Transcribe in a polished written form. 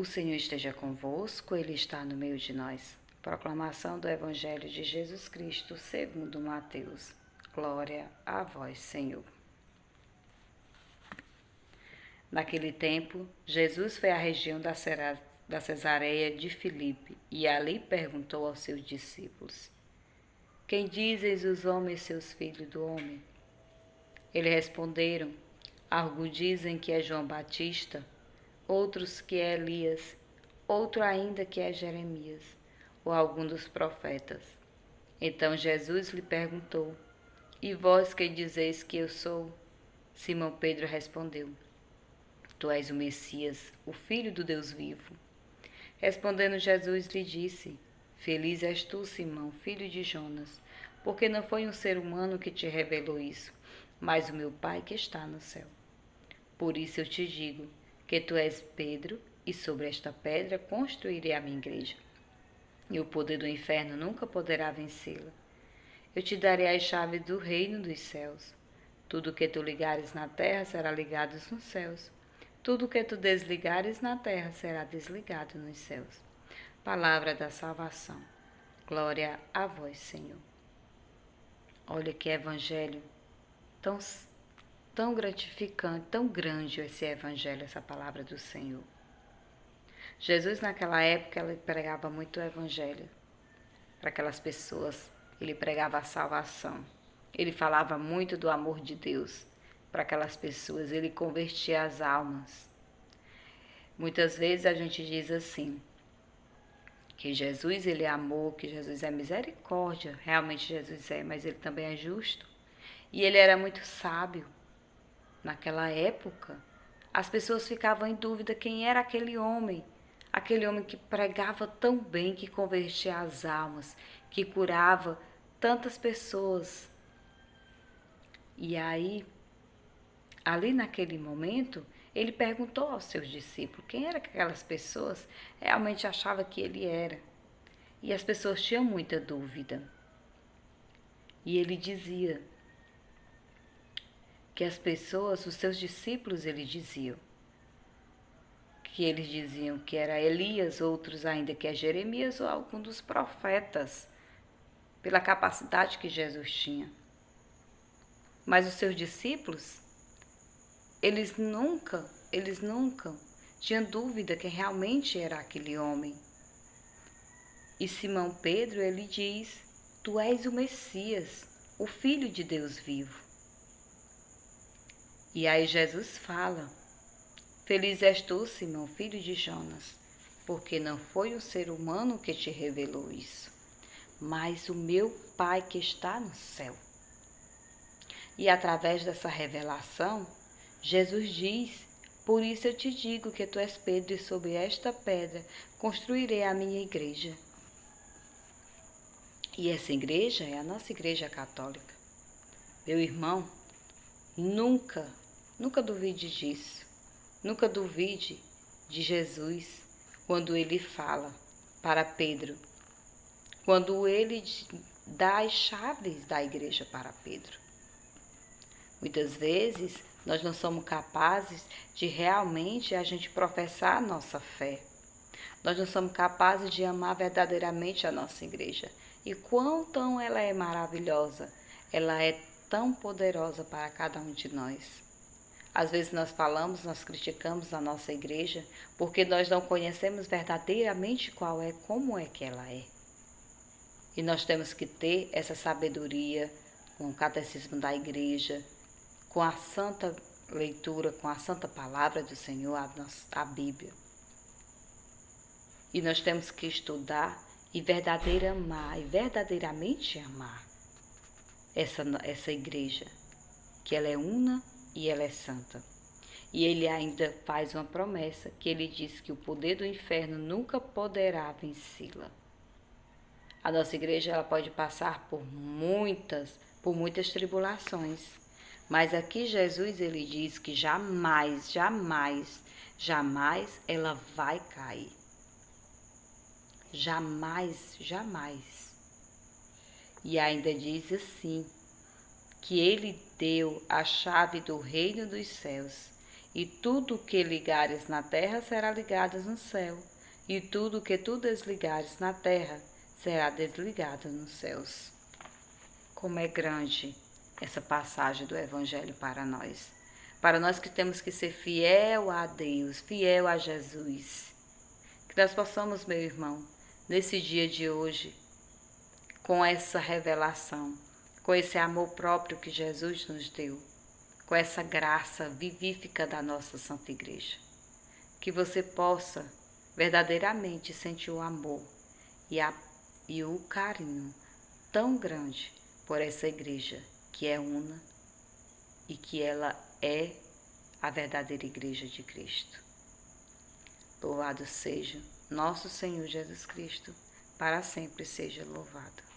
O Senhor esteja convosco, Ele está no meio de nós. Proclamação do Evangelho de Jesus Cristo, segundo Mateus. Glória a vós, Senhor. Naquele tempo, Jesus foi à região da Cesareia de Filipe e ali perguntou aos seus discípulos: Quem dizem os homens seus filhos do homem? Eles responderam: Alguns dizem que é João Batista, outros que é Elias, outro ainda que é Jeremias, ou algum dos profetas. Então Jesus lhe perguntou: E vós quem dizeis que eu sou? Simão Pedro respondeu: Tu és o Messias, o Filho do Deus vivo. Respondendo Jesus lhe disse: Feliz és tu, Simão, filho de Jonas, porque não foi um ser humano que te revelou isso, mas o meu Pai que está no céu. Por isso eu te digo que tu és Pedro, e sobre esta pedra construirei a minha igreja, e o poder do inferno nunca poderá vencê-la. Eu te darei as chaves do reino dos céus. Tudo que tu ligares na terra será ligado nos céus. Tudo que tu desligares na terra será desligado nos céus. Palavra da salvação. Glória a vós, Senhor. Olha que evangelho tão gratificante, tão grande esse evangelho, essa palavra do Senhor. Jesus naquela época ele pregava muito o evangelho para aquelas pessoas. Ele pregava a salvação. Ele falava muito do amor de Deus para aquelas pessoas. Ele convertia as almas. Muitas vezes a gente diz assim, que Jesus ele é amor, que Jesus é misericórdia. Realmente Jesus é, mas ele também é justo. E ele era muito sábio. Naquela época, as pessoas ficavam em dúvida quem era aquele homem que pregava tão bem, que convertia as almas, que curava tantas pessoas. E aí, ali naquele momento, ele perguntou aos seus discípulos quem eram aquelas pessoas realmente achavam que ele era. E as pessoas tinham muita dúvida. E ele dizia que as pessoas, os seus discípulos, eles diziam que era Elias, outros ainda que é Jeremias ou algum dos profetas, pela capacidade que Jesus tinha. Mas os seus discípulos, eles nunca tinham dúvida que realmente era aquele homem. E Simão Pedro, ele diz: Tu és o Messias, o Filho de Deus vivo. E aí Jesus fala: Feliz és tu, Simão, filho de Jonas, porque não foi o ser humano que te revelou isso, mas o meu Pai que está no céu. E através dessa revelação, Jesus diz: Por isso eu te digo que tu és Pedro, e sobre esta pedra construirei a minha igreja. E essa igreja é a nossa igreja católica. Meu irmão, nunca duvide disso. Nunca duvide de Jesus quando ele fala para Pedro, quando ele dá as chaves da igreja para Pedro. Muitas vezes nós não somos capazes de realmente a gente professar a nossa fé. Nós não somos capazes de amar verdadeiramente a nossa igreja. E quão tão ela é maravilhosa, ela é tão poderosa para cada um de nós. Às vezes nós criticamos a nossa igreja, porque nós não conhecemos verdadeiramente como é que ela é. E nós temos que ter essa sabedoria com o catecismo da igreja, com a santa leitura, com a santa palavra do Senhor, a Bíblia. E nós temos que estudar e verdadeiramente amar essa igreja, que ela é una e ela é santa. E ele ainda faz uma promessa, que ele diz que o poder do inferno nunca poderá vencê-la. A nossa igreja ela pode passar por muitas tribulações, mas aqui Jesus ele diz que jamais ela vai cair. Jamais. E ainda diz assim, que ele deu a chave do reino dos céus E tudo o que ligares na terra será ligado no céu, e tudo o que tu desligares na terra será desligado nos céus. Como é grande essa passagem do Evangelho para nós que temos que ser fiel a Deus, fiel a Jesus. Que nós possamos, meu irmão, nesse dia de hoje, com essa revelação, com esse amor próprio que Jesus nos deu, com essa graça vivífica da nossa Santa Igreja, que você possa verdadeiramente sentir o amor e o carinho tão grande por essa igreja que é una e que ela é a verdadeira igreja de Cristo. Louvado seja nosso Senhor Jesus Cristo, para sempre seja louvado.